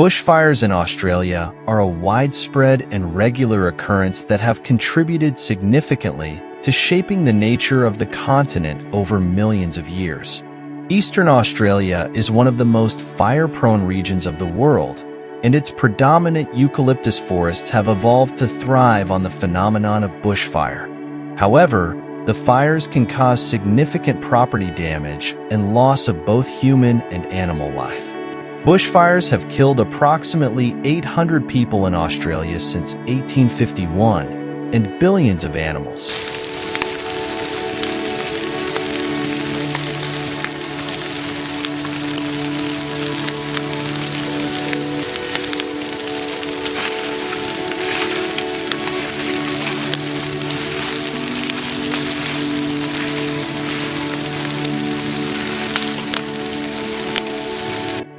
Bushfires in Australia are a widespread and regular occurrence that have contributed significantly to shaping the nature of the continent over millions of years. Eastern Australia is one of the most fire-prone regions of the world, and its predominant eucalyptus forests have evolved to thrive on the phenomenon of bushfire. However, the fires can cause significant property damage and loss of both human and animal life. Bushfires have killed approximately 800 people in Australia since 1851 and billions of animals.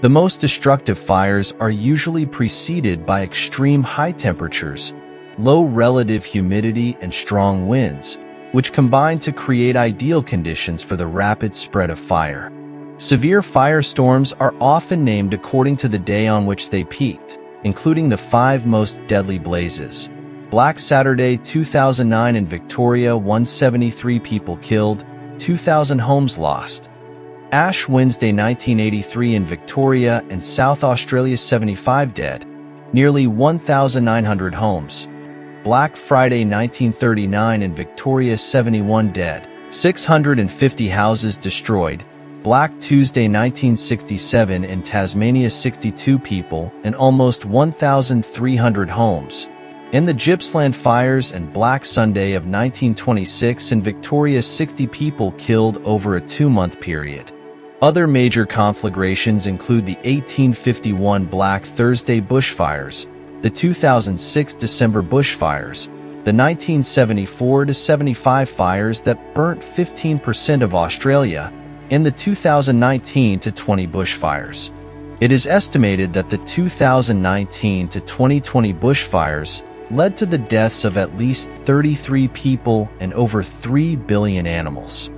The most destructive fires are usually preceded by extreme high temperatures, low relative humidity, and strong winds, which combine to create ideal conditions for the rapid spread of fire. Severe firestorms are often named according to the day on which they peaked, including the 5 most deadly blazes. Black Saturday 2009 in Victoria, 173 people killed, 2,000 homes lost. Ash Wednesday 1983 in Victoria and South Australia, 75 dead, nearly 1,900 homes. Black Friday 1939 in Victoria, 71 dead, 650 houses destroyed. Black Tuesday 1967 in Tasmania, 62 people and almost 1,300 homes. In the Gippsland fires and Black Sunday of 1926 in Victoria, 60 people killed over a 2-month period. Other major conflagrations include the 1851 Black Thursday bushfires, the 2006 December bushfires, the 1974-75 fires that burnt 15% of Australia, and the 2019-20 bushfires. It is estimated that the 2019-2020 bushfires led to the deaths of at least 33 people and over 3 billion animals.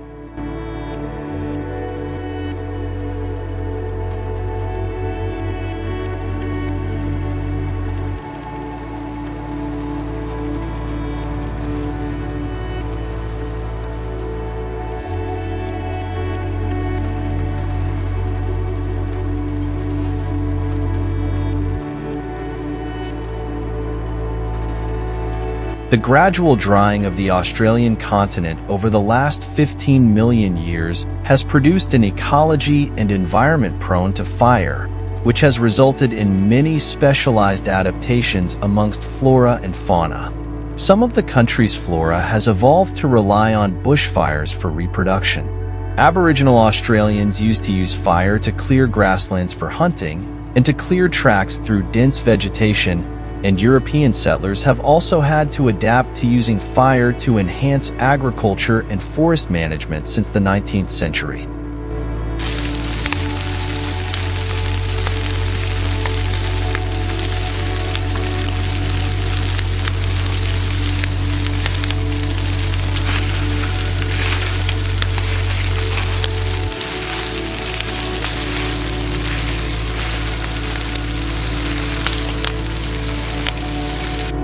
The gradual drying of the Australian continent over the last 15 million years has produced an ecology and environment prone to fire, which has resulted in many specialized adaptations amongst flora and fauna. Some of the country's flora has evolved to rely on bushfires for reproduction. Aboriginal Australians used to use fire to clear grasslands for hunting and to clear tracks through dense vegetation, and European settlers have also had to adapt to using fire to enhance agriculture and forest management since the 19th century.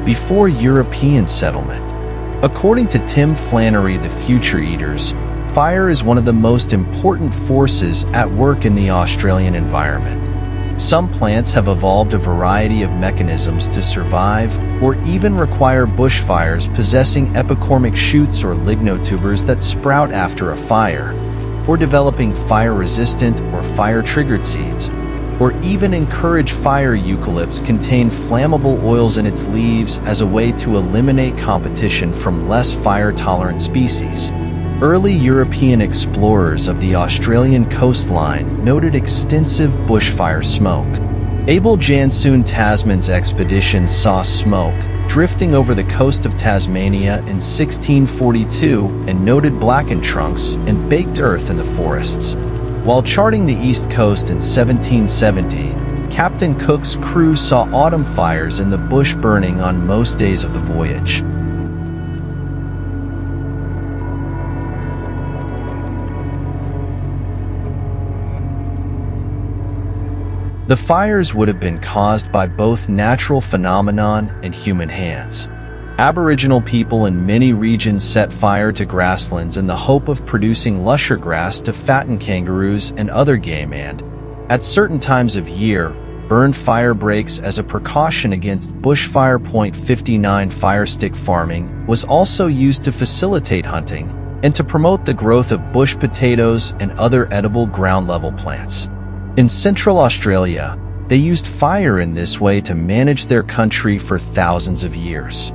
Before European settlement. According to Tim Flannery, the Future Eaters, fire is one of the most important forces at work in the Australian environment. Some plants have evolved a variety of mechanisms to survive or even require bushfires possessing epicormic shoots or lignotubers that sprout after a fire, or developing fire-resistant or fire-triggered seeds, or even encourage fire. Eucalypts contain flammable oils in its leaves as a way to eliminate competition from less fire-tolerant species. Early European explorers of the Australian coastline noted extensive bushfire smoke. Abel Jansoon Tasman's expedition saw smoke drifting over the coast of Tasmania in 1642 and noted blackened trunks and baked earth in the forests. While charting the east coast in 1770, Captain Cook's crew saw autumn fires in the bush burning on most days of the voyage. The fires would have been caused by both natural phenomenon and human hands. Aboriginal people in many regions set fire to grasslands in the hope of producing lusher grass to fatten kangaroos and other game, and, at certain times of year, burned fire breaks as a precaution against bushfire. 59 Fire stick farming was also used to facilitate hunting and to promote the growth of bush potatoes and other edible ground-level plants. In Central Australia, they used fire in this way to manage their country for thousands of years.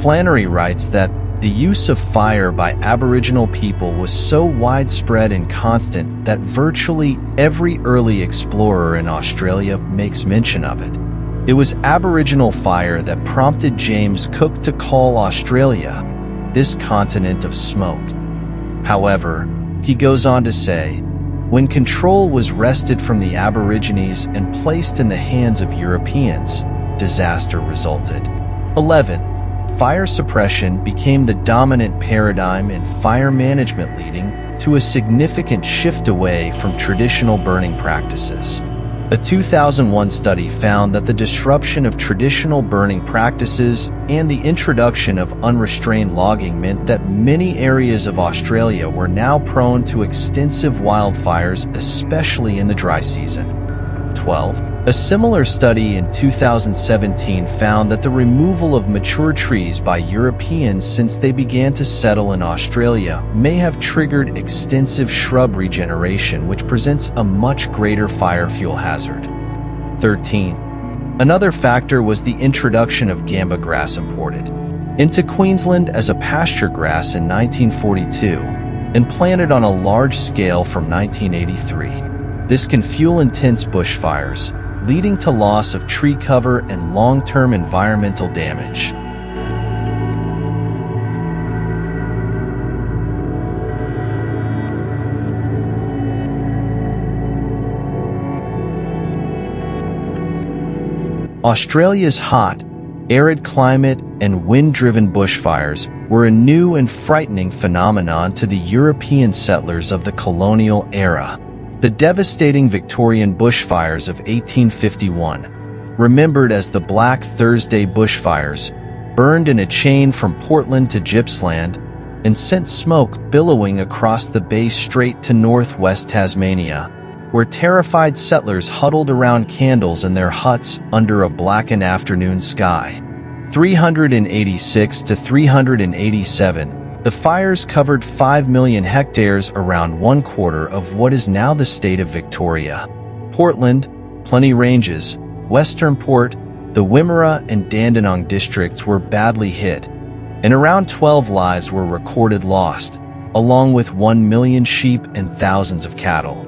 Flannery writes that the use of fire by Aboriginal people was so widespread and constant that virtually every early explorer in Australia makes mention of it. It was Aboriginal fire that prompted James Cook to call Australia this continent of smoke. However, he goes on to say, when control was wrested from the Aborigines and placed in the hands of Europeans, disaster resulted. 11. Fire suppression became the dominant paradigm in fire management, leading to a significant shift away from traditional burning practices. A 2001 study found that the disruption of traditional burning practices and the introduction of unrestrained logging meant that many areas of Australia were now prone to extensive wildfires, especially in the dry season. 12. A similar study in 2017 found that the removal of mature trees by Europeans since they began to settle in Australia may have triggered extensive shrub regeneration, which presents a much greater fire fuel hazard. 13. Another factor was the introduction of gamba grass imported into Queensland as a pasture grass in 1942 and planted on a large scale from 1983. This can fuel intense bushfires, leading to loss of tree cover and long-term environmental damage. Australia's hot, arid climate and wind-driven bushfires were a new and frightening phenomenon to the European settlers of the colonial era. The devastating Victorian bushfires of 1851, remembered as the Black Thursday bushfires, burned in a chain from Portland to Gippsland and sent smoke billowing across the Bass Strait to northwest Tasmania, where terrified settlers huddled around candles in their huts under a blackened afternoon sky. 386 to 387. The fires covered 5 million hectares, around 1/4 of what is now the state of Victoria. Portland, Plenty Ranges, Western Port, the Wimmera and Dandenong districts were badly hit, and around 12 lives were recorded lost, along with 1 million sheep and thousands of cattle.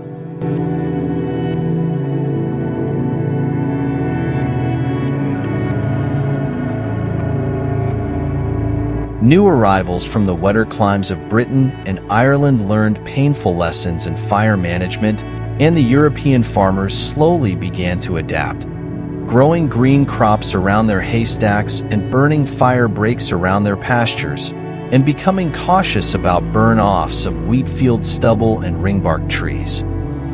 New arrivals from the wetter climes of Britain and Ireland learned painful lessons in fire management, and the European farmers slowly began to adapt, growing green crops around their haystacks and burning fire breaks around their pastures, and becoming cautious about burn-offs of wheat field stubble and ringbark trees.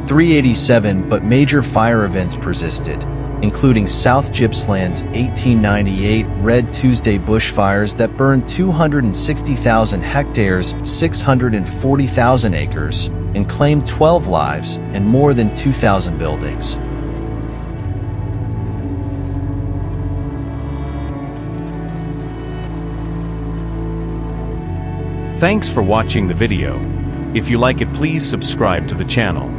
387, but major fire events persisted, including South Gippsland's 1898 Red Tuesday bushfires that burned 260,000 hectares, 640,000 acres, and claimed 12 lives and more than 2,000 buildings. Thanks for watching the video. If you like it, please subscribe to the channel.